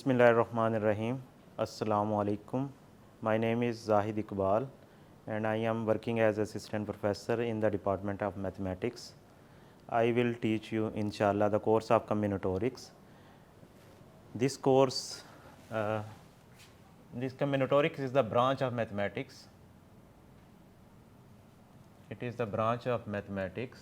Bismillahirrahmanirrahim. Assalamu alaikum. My name is Zahid Iqbal and I am working as assistant professor in the Department of Mathematics. I will teach you inshallah the course of combinatorics. This course, this combinatorics is the branch of mathematics. It is the branch of mathematics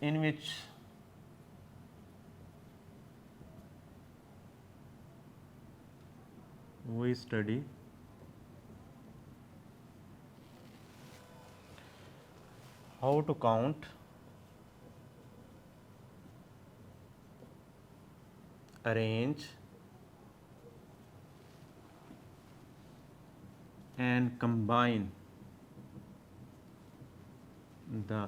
in which we study how to count, arrange and combine the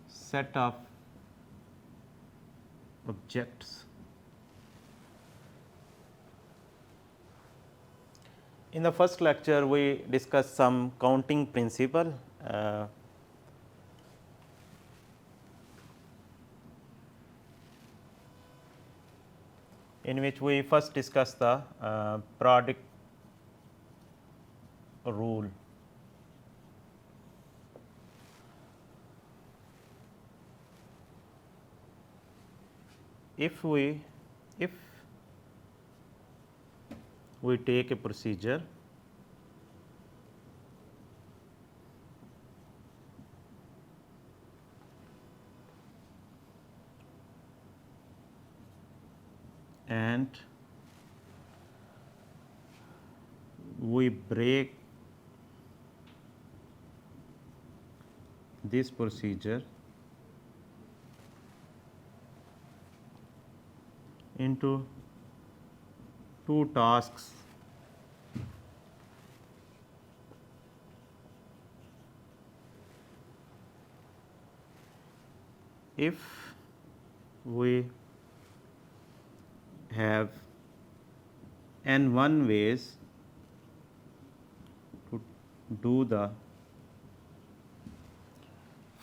set of objects. In the first lecture, we discussed some counting principle. In which we first discussed the product rule. If we take a procedure and we break this procedure into two tasks, if we have n1 ways to do the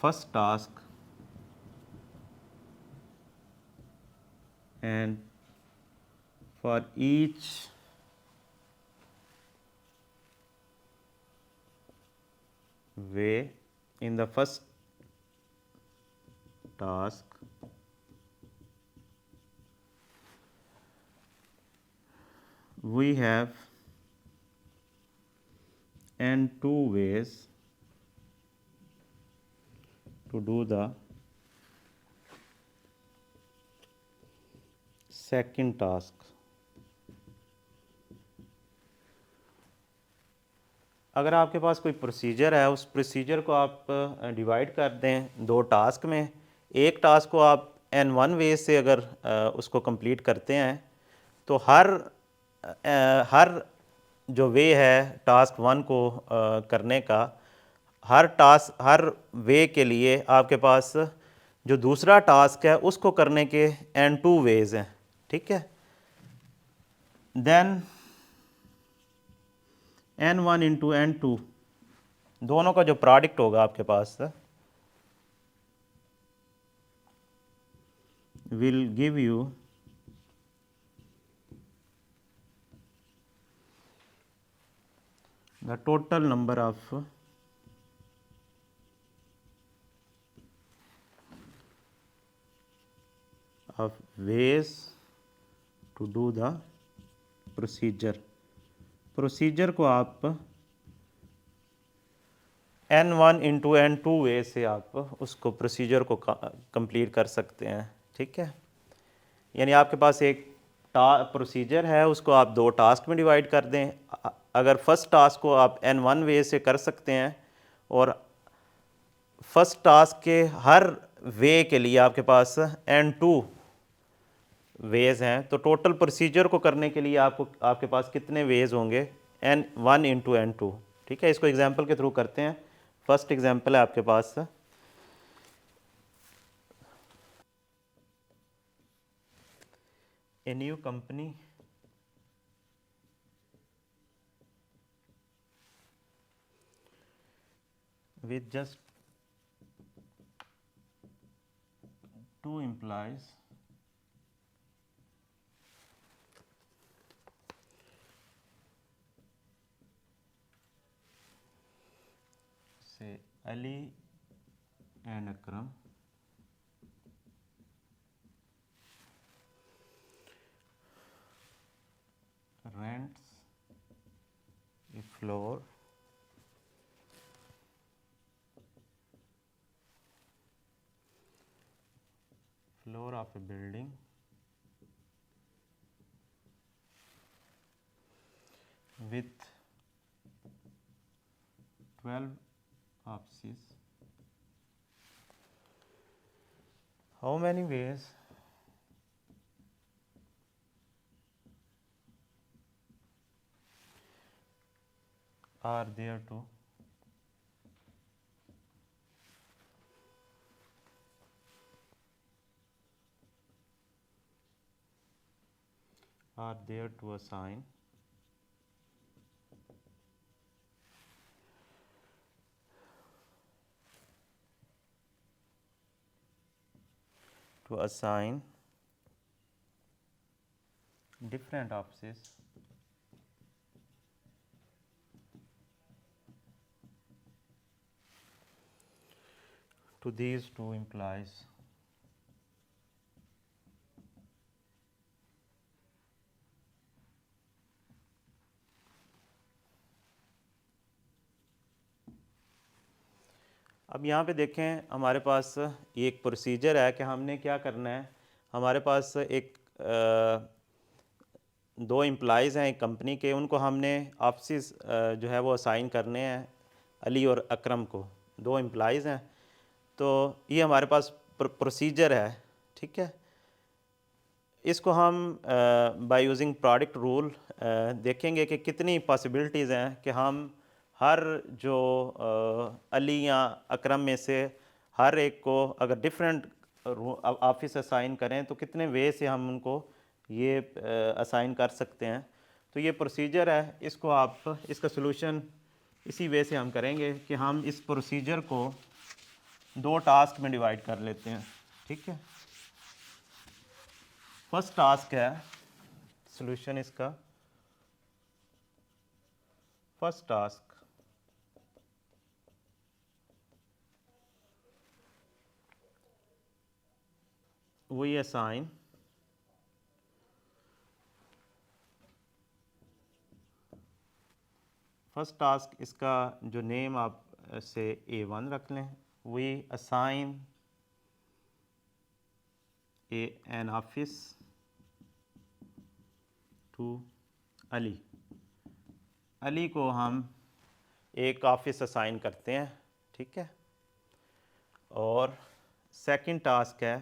first task and for each way in the first task we have n2 ways to do the second task. अगर आपके पास कोई procedure है, उस procedure को आप divide कर दें दो टास्क में, एक टास्क को आप n1 वेज से अगर उसको कंप्लीट करते हैं तो हर जो वे है टास्क 1 को करने का, हर वे के लिए आपके पास जो दूसरा टास्क है उसको करने के n2 वेज हैं, ठीक है। देन n1 इंटू n2 दोनों का जो प्रोडक्ट होगा आपके पास will give you the total number of ways to do the procedure को आप n1 इंटू n2 वे से आप उसको प्रोसीजर को कंप्लीट कर सकते हैं, ठीक है। यानी आपके पास एक प्रोसीजर है, उसको आप दो टास्क में डिवाइड कर दें। अगर फर्स्ट टास्क को आप n1 वे से कर सकते हैं और फर्स्ट टास्क के हर वे के लिए आपके पास n2 वेज हैं, तो टोटल प्रोसीजर को करने के लिए आपके पास कितने वेज होंगे, n1 इंटू n2, ठीक है। इसको एग्जांपल के थ्रू करते हैं। फर्स्ट एग्जांपल है आपके पास a new company with just 2 employees say Ali and Akram rents a floor of a building with 12 offices. How many ways are there to assign different offices to these 2 employees. अब यहाँ पे देखें हमारे पास एक procedure है कि हमने क्या करना है। हमारे पास एक 2 एम्प्लॉइज़ हैं एक कंपनी के, उनको हमने ऑफिस जो है वो असाइन करने हैं अली और अकरम को, 2 एम्प्लॉइज़ हैं। तो ये हमारे पास प्रोसीजर है, ठीक है। इसको हम बाय यूजिंग प्रोडक्ट रूल देखेंगे कि कितनी पॉसिबिलिटीज़ हैं कि हम हर जो अली या अकरम में से हर एक को अगर डिफरेंट ऑफिस असाइन करें तो कितने वे से हम उनको ये असाइन कर सकते हैं। तो ये प्रोसीजर है, इसको आप इसका सलूशन इसी वे से हम करेंगे कि हम इस प्रोसीजर को 2 टास्क में डिवाइड कर लेते हैं, ठीक है। फर्स्ट टास्क है सॉल्यूशन इसका, first task we assign first task इसका जो नेम आप से A1 रख लें। we assign an office to Ali, Ali को हम एक ऑफिस असाइन करते हैं, ठीक है। और सेकंड टास्क है,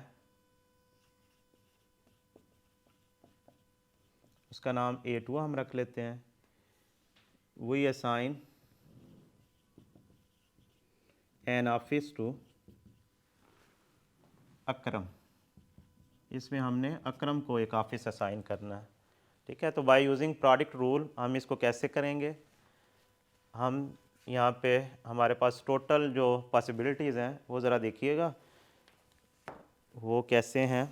उसका नाम A2 हम रख लेते हैं। we assign an office to अकरम, इसमें हमने अकरम को एक ऑफिस असाइन करना है, ठीक है। तो बाय यूजिंग प्रोडक्ट रूल हम इसको कैसे करेंगे, हम यहाँ पे हमारे पास टोटल जो पॉसिबिलिटीज़ हैं वो ज़रा देखिएगा वो कैसे हैं।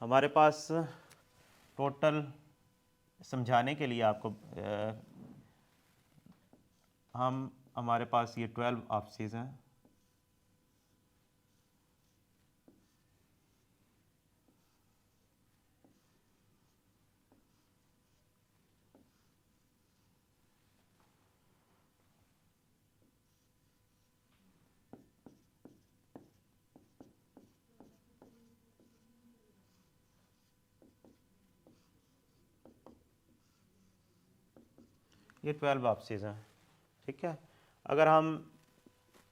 हमारे पास टोटल समझाने के लिए आपको हमारे पास ये 12 ऑफिस हैं। ये 12 ऑफिस हैं, ठीक है। अगर हम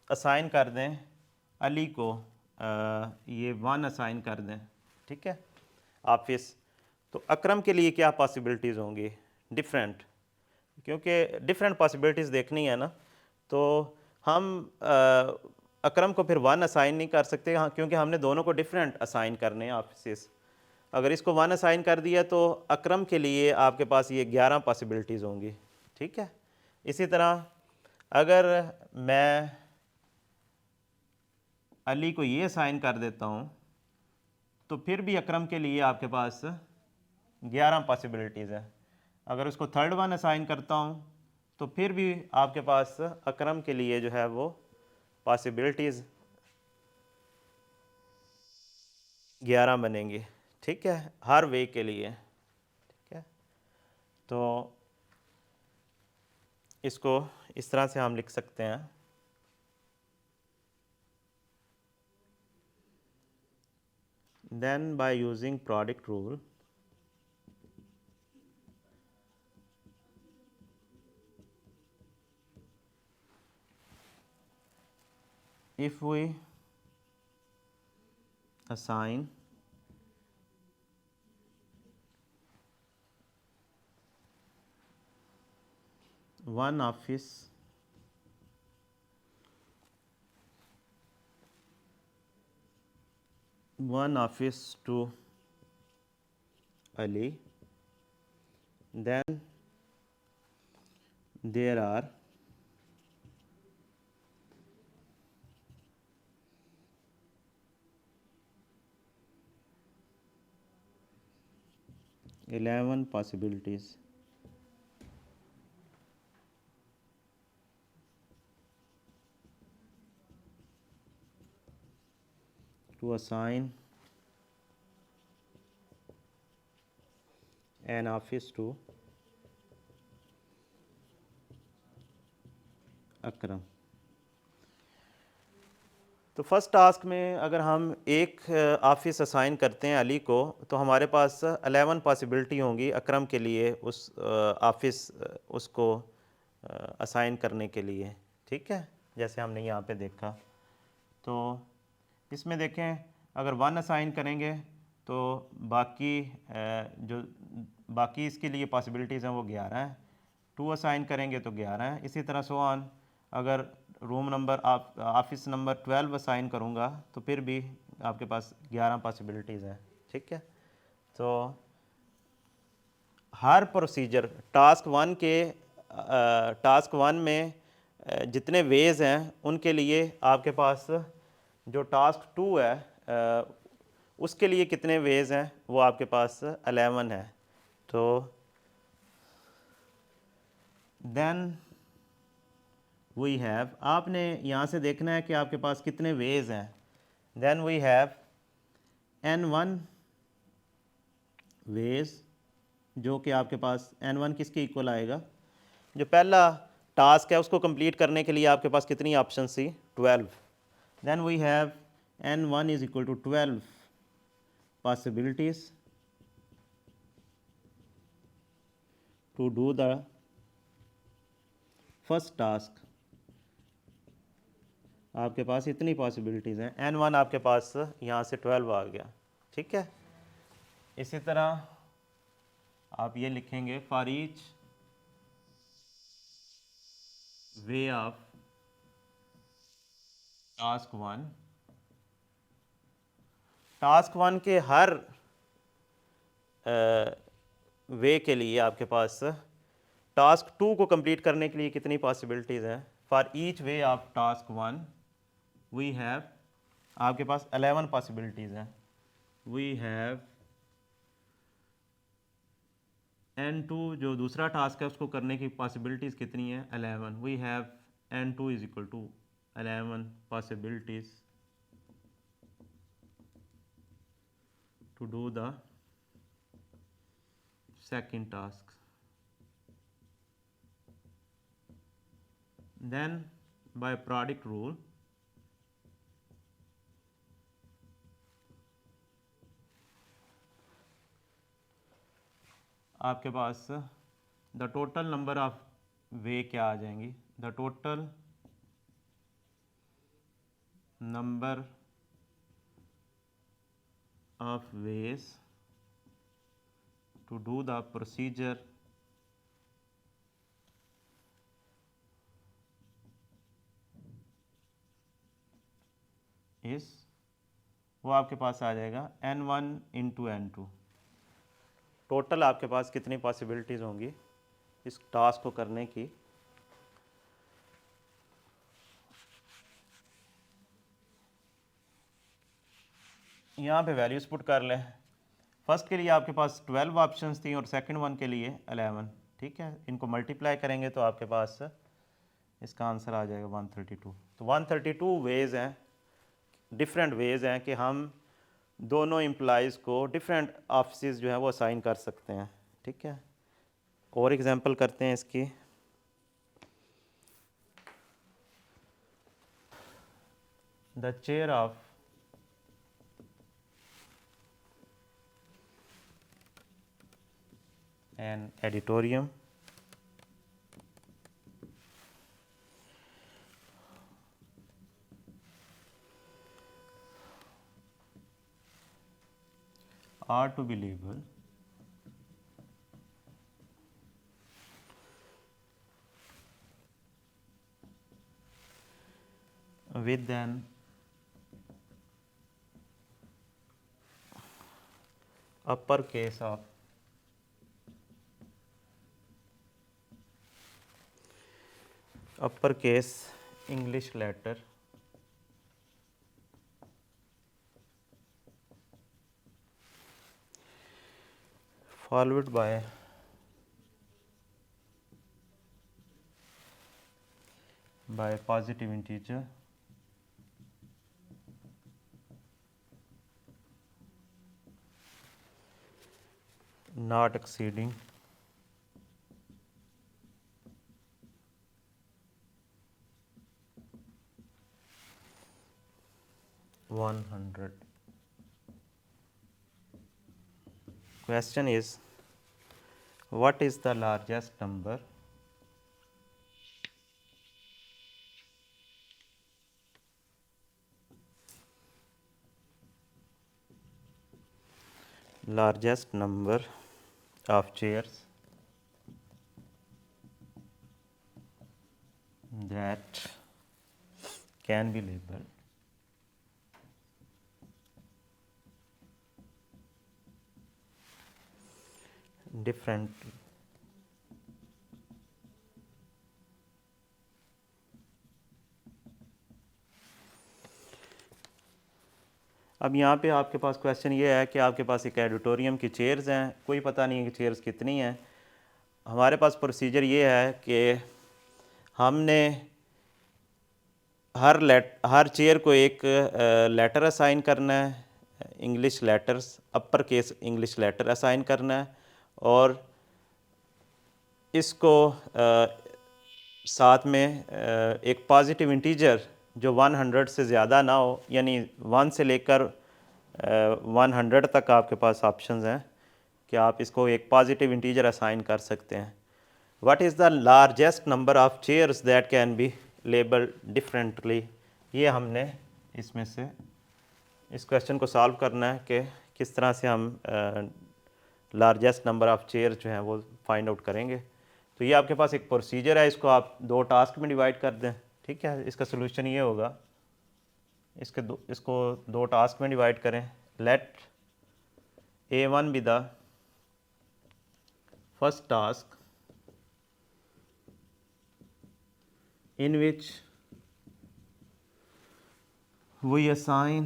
असाइन कर दें अली को ये 1 असाइन कर दें, ठीक है, ऑफिस, तो अकरम के लिए क्या पॉसिबिलिटीज़ होंगी, डिफरेंट, क्योंकि डिफरेंट पॉसिबिलिटीज़ देखनी है ना। तो हम अकरम को फिर 1 असाइन नहीं कर सकते, हाँ, क्योंकि हमने दोनों को डिफरेंट असाइन करने हैं ऑफिस। अगर इसको 1 असाइन कर दिया तो अकरम के लिए आपके पास ये 11 पॉसिबिलिटीज़ होंगी, ठीक है। इसी तरह अगर मैं अली को ये असाइन कर देता हूँ तो फिर भी अकरम के लिए आपके पास 11 पॉसिबिलिटीज़ हैं। अगर उसको थर्ड वन असाइन करता हूँ तो फिर भी आपके पास अकरम के लिए जो है वो पॉसिबिलिटीज़ 11 बनेंगी, ठीक है, हर वे के लिए, ठीक है। तो इसको इस तरह से हम लिख सकते हैं, then by using product rule if we assign one office to Ali, then there are 11 possibilities to assign an office to अकरम। तो फर्स्ट टास्क में अगर हम एक ऑफिस असाइन करते हैं अली को तो हमारे पास 11 पॉसिबिलिटी होंगी अकरम के लिए उस ऑफिस उसको असाइन करने के लिए, ठीक है, जैसे हमने यहाँ पे देखा। तो इसमें देखें अगर 1 असाइन करेंगे तो बाकी जो बाकी इसके लिए पॉसिबिलिटीज़ हैं वो 11 हैं, 2 असाइन करेंगे तो 11 हैं, इसी तरह सो ऑन। अगर room number office number 12 assign करूँगा तो फिर भी आपके पास 11 पॉसिबिलिटीज़ हैं, ठीक है। तो हर प्रोसीजर टास्क वन में जितने वेज हैं उनके लिए आपके पास जो टास्क 2 है उसके लिए कितने वेज हैं वो आपके पास 11 है। तो देन वी हैव, आपने यहाँ से देखना है कि आपके पास कितने वेज हैं। Then we have n1 veg, जो कि आपके पास n1 किसके इक्वल आएगा, जो पहला टास्क है उसको कंप्लीट करने के लिए आपके पास कितनी ऑप्शन थी, 12। Then we have n1 is equal to 12 possibilities to do the first task. आपके पास इतनी पॉसिबिलिटीज़ हैं, n1 आपके पास यहाँ से 12 आ गया, ठीक है। इसी तरह आप ये लिखेंगे for each way of task one के हर वे के लिए आपके पास टास्क 2 को कंप्लीट करने के लिए कितनी पॉसिबिलिटीज़ हैं। For each way of task 1 we have, आपके पास 11 पॉसिबिलिटीज़ हैं। वी हैव n2, जो दूसरा टास्क है उसको करने की पॉसिबिलिटीज़ कितनी है, 11। We have n2 is equal to 11 possibilities to do the second task. Then by product rule आपके पास the total number of way क्या आ जाएंगी, the total number of ways to do the procedure is, वो आपके पास आ जाएगा n1 into n2, total आपके पास कितनी पॉसिबिलिटीज़ होंगी इस टास्क को करने की। यहाँ पे वैल्यूज़ पुट कर लें। फर्स्ट के लिए आपके पास 12 ऑप्शंस थी और सेकंड वन के लिए 11। ठीक है, इनको मल्टीप्लाई करेंगे तो आपके पास इसका आंसर आ जाएगा 132। तो 132 वेज़ हैं, डिफरेंट वेज़ हैं कि हम दोनों एम्प्लॉइज़ को डिफरेंट ऑफिस जो है वो असाइन कर सकते हैं। ठीक है, और एग्जांपल करते हैं इसकी। The chair of an auditorium are to be labeled with an uppercase of uppercase English letter followed by positive integer not exceeding 100. Question is, what is the largest number of chairs that can be labeled differently अब यहाँ पे आपके पास question ये है कि आपके पास एक एडिटोरियम की चेयर्स हैं, कोई पता नहीं है कि चेयर्स कितनी हैं। हमारे पास प्रोसीजर ये है कि हमने हर चेयर को एक लेटर असाइन करना है, English letters, upper case English letter assign करना है, और इसको साथ में एक पॉजिटिव इंटीजर जो 100 से ज़्यादा ना हो, यानी 1 से लेकर 100 तक आपके पास ऑप्शंस हैं कि आप इसको एक पॉजिटिव इंटीजर असाइन कर सकते हैं। What is the largest number of chairs that can be labelled differently, ये हमने इसमें से इस क्वेश्चन को सॉल्व करना है कि किस तरह से हम लार्जेस्ट नंबर ऑफ़ चेयर जो हैं वो फाइंड आउट करेंगे। तो ये आपके पास एक प्रोसीजर है, इसको आप 2 टास्क में डिवाइड कर दें। ठीक है, इसका सोल्यूशन ये होगा, इसको 2 टास्क में डिवाइड करें। Let A1 be the first task in which we assign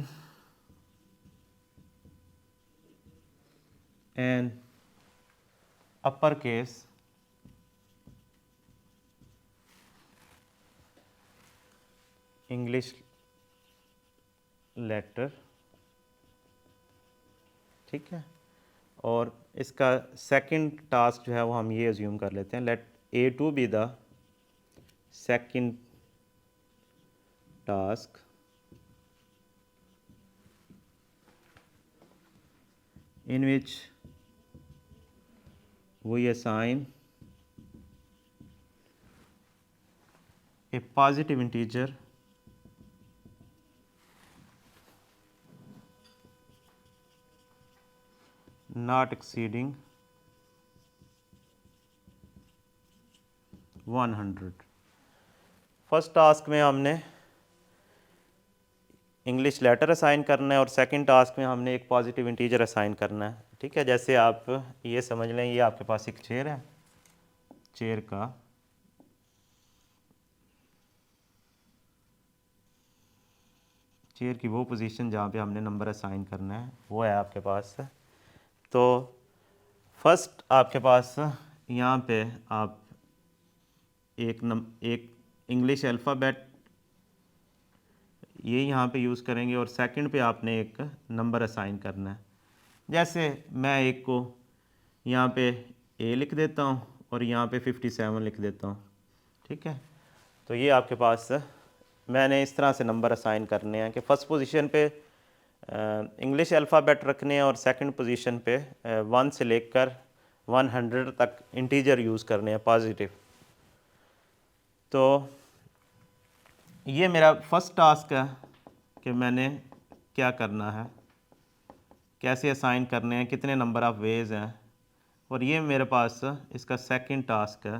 an uppercase English letter। ठीक है, और इसका सेकंड टास्क जो है वो हम ये अज्यूम कर लेते हैं, let A2 be the second task in which we assign a positive integer not exceeding 100। First task में हमने इंग्लिश लेटर असाइन करना है और सेकंड टास्क में हमने एक पॉजिटिव इंटीजर असाइन करना है। ठीक है। जैसे आप ये समझ लें, ये आपके पास एक चेयर है, चेयर की वो पोजीशन जहाँ पे हमने नंबर असाइन करना है वो है आपके पास। तो फर्स्ट आपके पास यहाँ पे आप एक इंग्लिश अल्फ़ाबेट ये यहाँ पे यूज़ करेंगे और सेकंड पे आपने एक नंबर असाइन करना है। जैसे मैं एक को यहाँ पे ए लिख देता हूँ और यहाँ पे 57 लिख देता हूँ, ठीक है। तो ये आपके पास मैंने इस तरह से नंबर असाइन करने हैं कि फ़र्स्ट पोजीशन पे इंग्लिश अल्फ़ाबेट रखने हैं और सेकंड पोजीशन पे 1 से लेकर 100 तक इंटीजर यूज़ करने हैं पॉजिटिव। तो ये मेरा फर्स्ट टास्क है कि मैंने क्या करना है, कैसे असाइन करने हैं, कितने नंबर ऑफ़ वेज़ हैं, और ये मेरे पास इसका सेकंड टास्क है,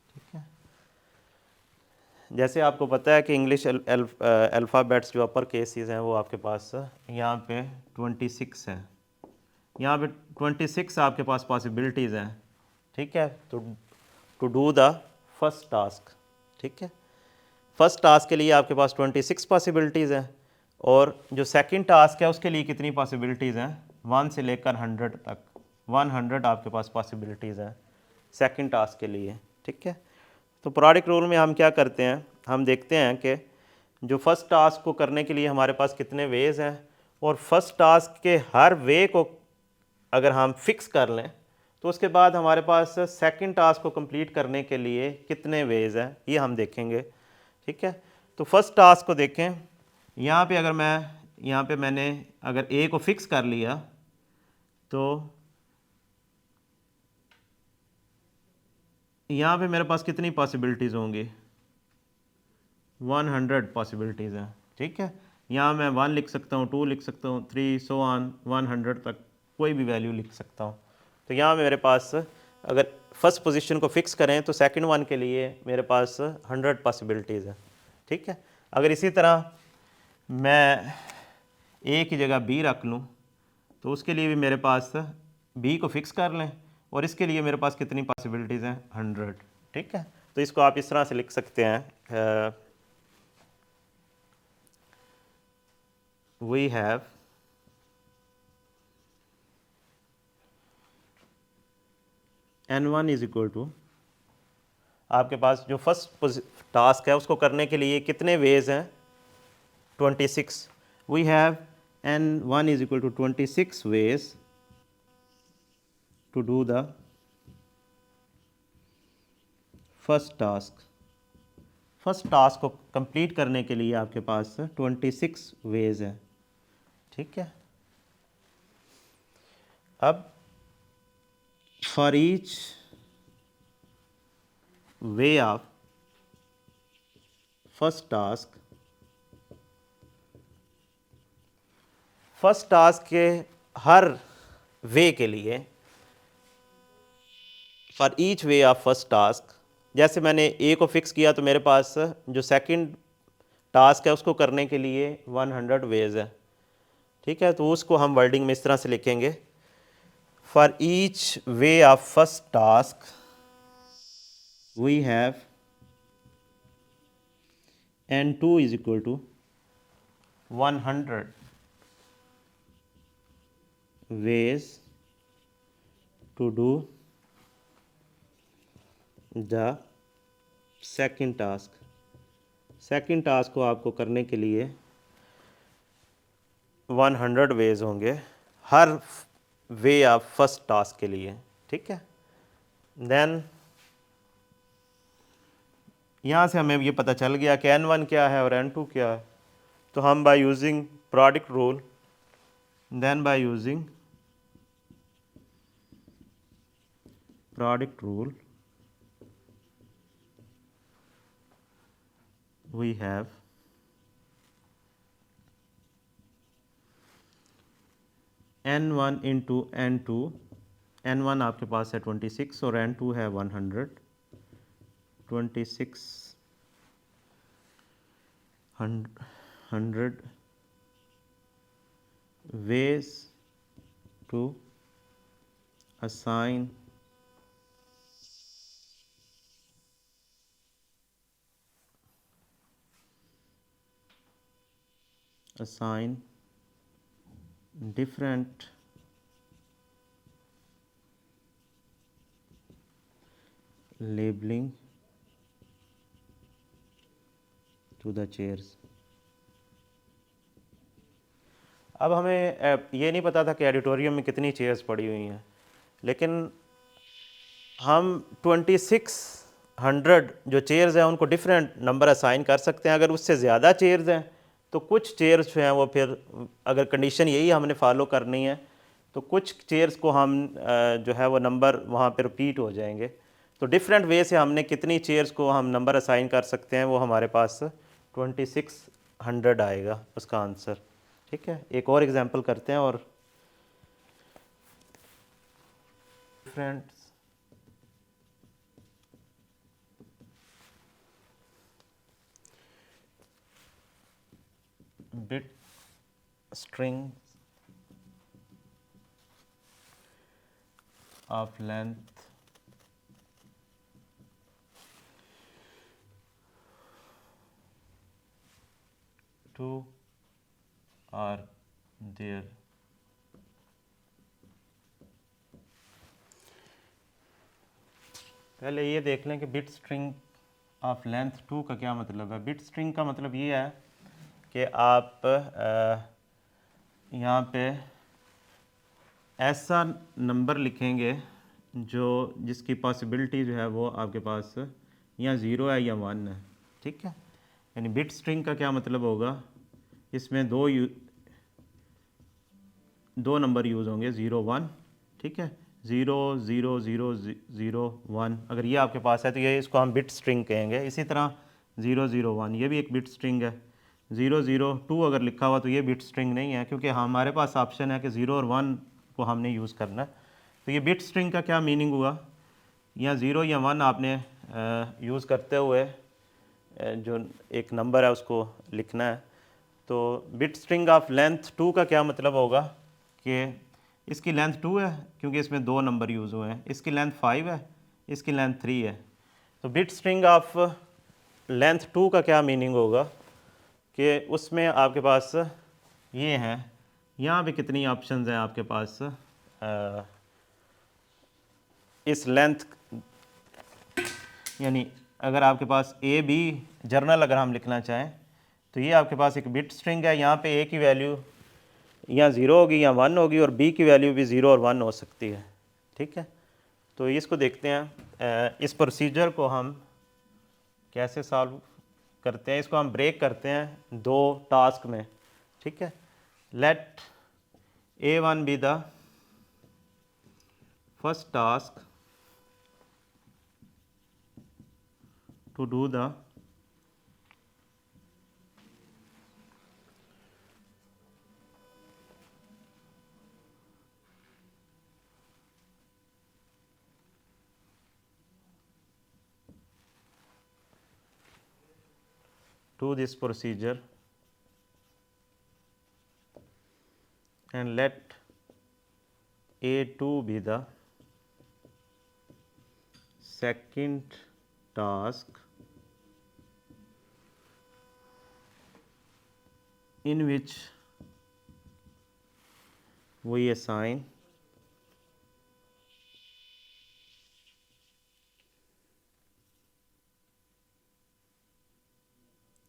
ठीक है। जैसे आपको पता है कि इंग्लिश अल्फ़ाबेट्स जो अपर केसेस हैं वो आपके पास यहाँ पे 26 हैं, यहाँ पे 26 आपके पास पॉसिबिलिटीज़ हैं, ठीक है। तो to do the first task, ठीक है, फर्स्ट टास्क के लिए आपके पास 26 पॉसिबिलिटीज़ हैं और जो सेकंड टास्क है उसके लिए कितनी पॉसिबिलिटीज़ हैं, 1 से लेकर 100 तक 100 आपके पास पॉसिबिलिटीज़ हैं सेकंड टास्क के लिए, ठीक है। तो प्रोडक्ट रूल में हम क्या करते हैं, हम देखते हैं कि जो फर्स्ट टास्क को करने के लिए हमारे पास कितने वेज़ हैं और फर्स्ट टास्क के हर वे को अगर हम फिक्स कर लें तो उसके बाद हमारे पास सेकंड टास्क को कंप्लीट करने के लिए कितने वेज़ हैं ये हम देखेंगे, ठीक है। तो फर्स्ट टास्क को देखें, यहाँ पे अगर यहाँ पे मैंने अगर ए को फिक्स कर लिया तो यहाँ पे मेरे पास कितनी पॉसिबिलिटीज़ होंगी, 100 पॉसिबिलिटीज़ हैं, ठीक है। यहाँ मैं 1 लिख सकता हूँ, 2 लिख सकता हूँ, 3 सो ऑन 100 तक कोई भी वैल्यू लिख सकता हूँ। तो यहाँ मेरे पास अगर फर्स्ट पोजीशन को फिक्स करें तो सेकंड वन के लिए मेरे पास 100 पॉसिबिलिटीज़ है, ठीक है। अगर इसी तरह मैं ए की जगह बी रख लूँ तो उसके लिए भी मेरे पास बी को फिक्स कर लें और इसके लिए मेरे पास कितनी पॉसिबिलिटीज़ हैं, 100, ठीक है। तो इसको आप इस तरह से लिख सकते हैं, we have N1 is equal to, आपके पास जो फर्स्ट टास्क है उसको करने के लिए कितने वेज हैं, 26। We have N1 is equal to 26 ways to do the first task. First task को कंप्लीट करने के लिए आपके पास 26 वेज हैं, ठीक है। अब for each way of first task, first task के हर वे के लिए, for each way of first task, जैसे मैंने ए को फिक्स किया तो मेरे पास जो सेकंड टास्क है उसको करने के लिए 100 वेज है, ठीक है। तो उसको हम वर्डिंग में इस तरह से लिखेंगे, for each way of first task we have N2 is equal to 100 ways to do the second task। Second task को आपको करने के लिए 100 वेज होंगे हर वे ऑफ फर्स्ट टास्क के लिए, ठीक है। देन यहाँ से हमें ये पता चल गया कि N1 क्या है और N2 क्या है। तो हम by using product rule, then by using product rule we have N1 into N2, N1 आपके पास है 26 और N2 है 100, 26 100 ways to assign different labeling to the chairs। अब हमें ये नहीं पता था कि एडिटोरियम में कितनी चेयर्स पड़ी हुई हैं, लेकिन हम 2600 जो चेयर्स हैं उनको डिफरेंट नंबर असाइन कर सकते हैं। अगर उससे ज़्यादा चेयर्स हैं तो कुछ चेयर्स जो हैं वो फिर, अगर कंडीशन यही हमने फॉलो करनी है तो कुछ चेयर्स को हम जो है वो नंबर वहाँ पे रिपीट हो जाएंगे। तो डिफरेंट वे से हमने कितनी चेयर्स को हम नंबर असाइन कर सकते हैं वो हमारे पास 2600 आएगा उसका आंसर। ठीक है, एक और एग्जांपल करते हैं। और different bit string of length 2 are there। पहले ये देख लें कि बिट स्ट्रिंग ऑफ लेंथ 2 का क्या मतलब है। बिट स्ट्रिंग का मतलब ये है कि आप यहाँ पे ऐसा नंबर लिखेंगे जो जिसकी पॉसिबिलिटी जो है वो आपके पास या ज़ीरो है या वन है। ठीक है, यानी बिट स्ट्रिंग का क्या मतलब होगा, इसमें दो नंबर यूज़ होंगे, 0 1। ठीक है, 0 0 0 0 1 अगर ये आपके पास है तो ये इसको हम बिट स्ट्रिंग कहेंगे। इसी तरह 0 0 1 ये भी एक बिट स्ट्रिंग है। 0 0 2 अगर लिखा हुआ तो ये बिट स्ट्रिंग नहीं है, क्योंकि हमारे पास ऑप्शन है कि 0 और 1 को हमने यूज़ करना है। तो ये बिट स्ट्रिंग का क्या मीनिंग हुआ, या 0 या 1 आपने यूज़ करते हुए जो एक नंबर है उसको लिखना है। तो बिट स्ट्रिंग ऑफ लेंथ 2 का क्या मतलब होगा कि इसकी लेंथ 2 है क्योंकि इसमें दो नंबर यूज़ हुए हैं, इसकी लेंथ 5 है, इसकी लेंथ 3 है। तो बिट स्ट्रिंग ऑफ लेंथ 2 का क्या मीनिंग होगा कि उसमें आपके पास ये हैं, यहाँ पे कितनी ऑप्शंस हैं आपके पास इस लेंथ, यानी अगर आपके पास ए बी जर्नल अगर हम लिखना चाहें तो ये आपके पास एक बिट स्ट्रिंग है। यहाँ पे ए की वैल्यू या ज़ीरो होगी या वन होगी और बी की वैल्यू भी ज़ीरो और वन हो सकती है। ठीक है, तो इसको देखते हैं, इस प्रोसीजर को हम कैसे सॉल्व करते हैं। इसको हम ब्रेक करते हैं दो टास्क में। ठीक है, let A1 be the first task to do the this procedure, and let A2 be the second task in which we assign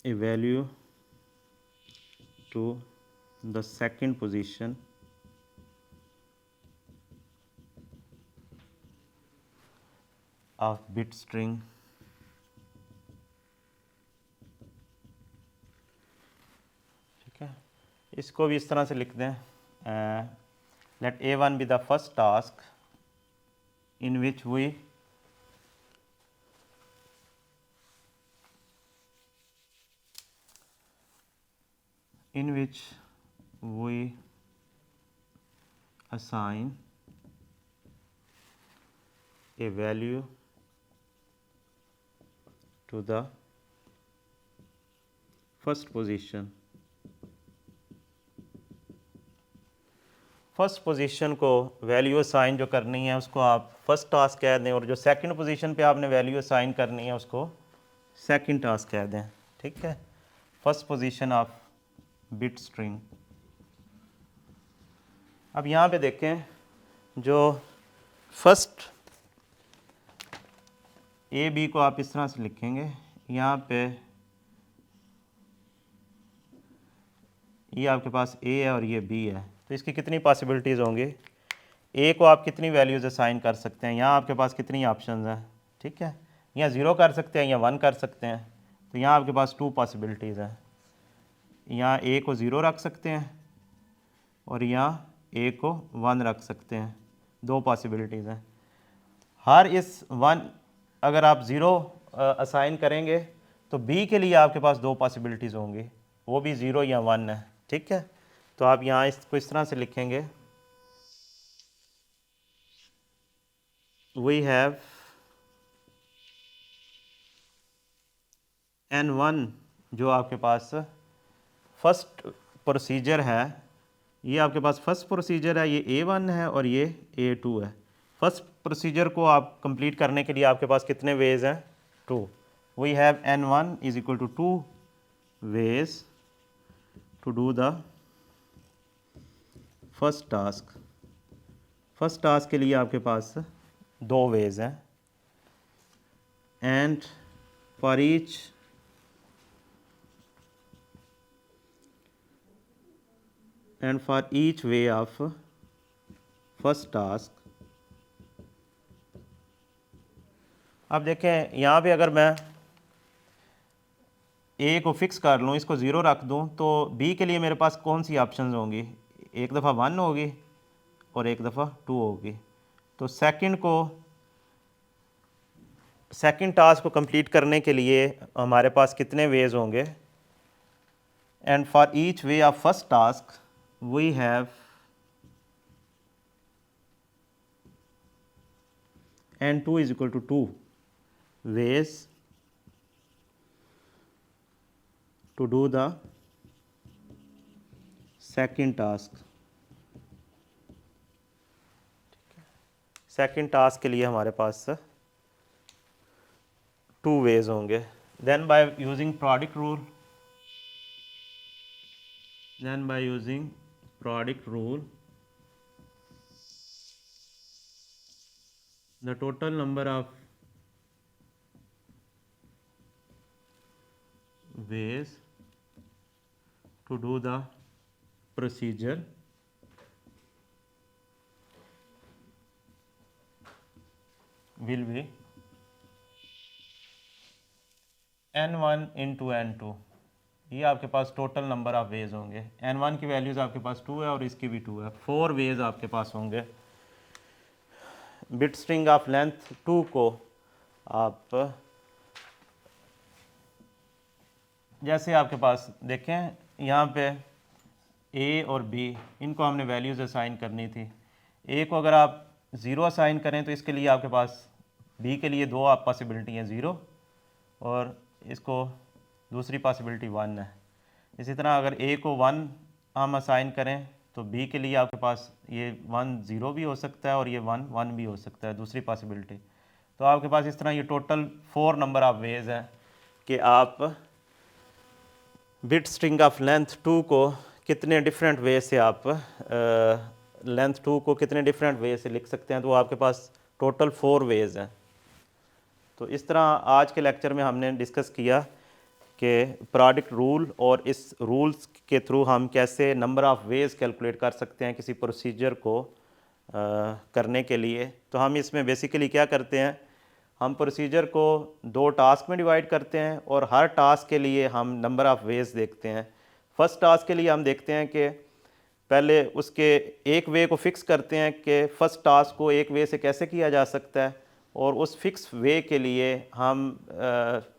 a value to the second position of bit string ठीक है, इसको भी इस तरह से लिख दें, let A1 be the first task in which we assign a value to the first position first position को वैल्यू असाइन जो करनी है उसको आप फर्स्ट टास्क कह दें, और जो सेकंड पोजीशन पे आपने वैल्यू असाइन करनी है उसको सेकंड टास्क कह दें। ठीक है, first position of bit string. अब यहाँ पे देखें, जो फर्स्ट ए बी को आप इस तरह से लिखेंगे, यहाँ पे ये आपके पास ए है और ये बी है, तो इसकी कितनी पॉसिबिलिटीज़ होंगी? ए को आप कितनी वैल्यूज़ असाइन कर सकते हैं? यहाँ आपके पास कितनी ऑप्शंस हैं? ठीक है, यहाँ 0 कर सकते हैं या 1 कर सकते हैं, तो यहाँ आपके पास 2 पॉसिबिलिटीज़ हैं। यहाँ ए को 0 रख सकते हैं और यहाँ ए को 1 रख सकते हैं, 2 पॉसिबिलिटीज़ हैं। हर इस 1 अगर आप 0 असाइन करेंगे तो बी के लिए आपके पास 2 पॉसिबिलिटीज़ होंगी, वो भी 0 या 1 है। ठीक है, तो आप यहाँ इसको इस तरह से लिखेंगे, वी हैव N1 जो आपके पास फर्स्ट प्रोसीजर है, ये आपके पास फर्स्ट प्रोसीजर है, ये A1 है और ये A2 है। फर्स्ट प्रोसीजर को आप कंप्लीट करने के लिए आपके पास कितने वेज हैं? 2। We have N1 is equal to 2 ways to do the first task. First task के लिए आपके पास 2 वेज हैं, and for each way of first task। अब देखें, यहाँ पे अगर मैं ए को फिक्स कर लूँ, इसको 0 रख दूँ, तो बी के लिए मेरे पास कौन सी ऑप्शंस होंगी? एक दफ़ा 1 होगी और एक दफ़ा 2 होगी। तो सेकंड टास्क को कंप्लीट करने के लिए हमारे पास कितने वेज होंगे? And for each way of first task we have N2 is equal to 2 ways to do the second task। Second task के लिए हमारे पास 2 वेज होंगे। Then by using product rule, the total number of ways to do the procedure will be N1 into N2। ये आपके पास total number of veg होंगे। N1 की values आपके पास 2 है और इसकी भी 2 है, 4 वेज आपके पास होंगे। बिट स्ट्रिंग ऑफ लेंथ 2 को आप जैसे आपके पास देखें, यहाँ पे ए और बी, इनको हमने वैल्यूज़ असाइन करनी थी। ए को अगर आप 0 असाइन करें तो इसके लिए आपके पास बी के लिए 2 आप पॉसिबिलिटी हैं, 0 और इसको दूसरी पॉसिबिलिटी 1 है। इसी तरह अगर ए को 1 हम असाइन करें तो बी के लिए आपके पास ये 1 0 भी हो सकता है और ये 1 1 भी हो सकता है, दूसरी पॉसिबिलिटी। तो आपके पास इस तरह ये टोटल 4 नंबर ऑफ वेज हैं कि आप बिट स्ट्रिंग ऑफ लेंथ 2 को कितने डिफरेंट वे से आप लेंथ 2 को कितने डिफरेंट वे से लिख सकते हैं। तो आपके पास टोटल 4 वेज हैं। तो इस तरह आज के लेक्चर में हमने डिस्कस किया कि प्रोडक्ट रूल और इस रूल्स के थ्रू हम कैसे नंबर ऑफ़ वेज कैलकुलेट कर सकते हैं किसी प्रोसीजर को करने के लिए। तो हम इसमें बेसिकली क्या करते हैं, हम प्रोसीजर को 2 टास्क में डिवाइड करते हैं और हर टास्क के लिए हम नंबर ऑफ़ वेज देखते हैं। फर्स्ट टास्क के लिए हम देखते हैं कि पहले उसके एक वे को फिक्स करते हैं कि फ़र्स्ट टास्क को एक वे से कैसे किया जा सकता है, और उस फिक्स वे के लिए हम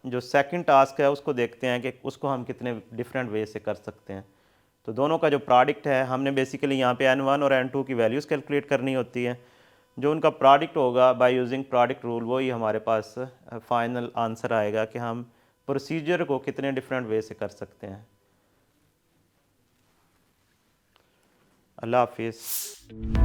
जो सेकंड टास्क है उसको देखते हैं कि उसको हम कितने डिफरेंट वे से कर सकते हैं। तो दोनों का जो प्रोडक्ट है, हमने बेसिकली यहाँ पे N1 और N2 की वैल्यूज़ कैलकुलेट करनी होती है। जो उनका प्रोडक्ट होगा बाय यूजिंग प्रोडक्ट रूल, वही हमारे पास फाइनल आंसर आएगा कि हम प्रोसीजर को कितने डिफरेंट वे से कर सकते हैं। अल्लाह हाफिज़।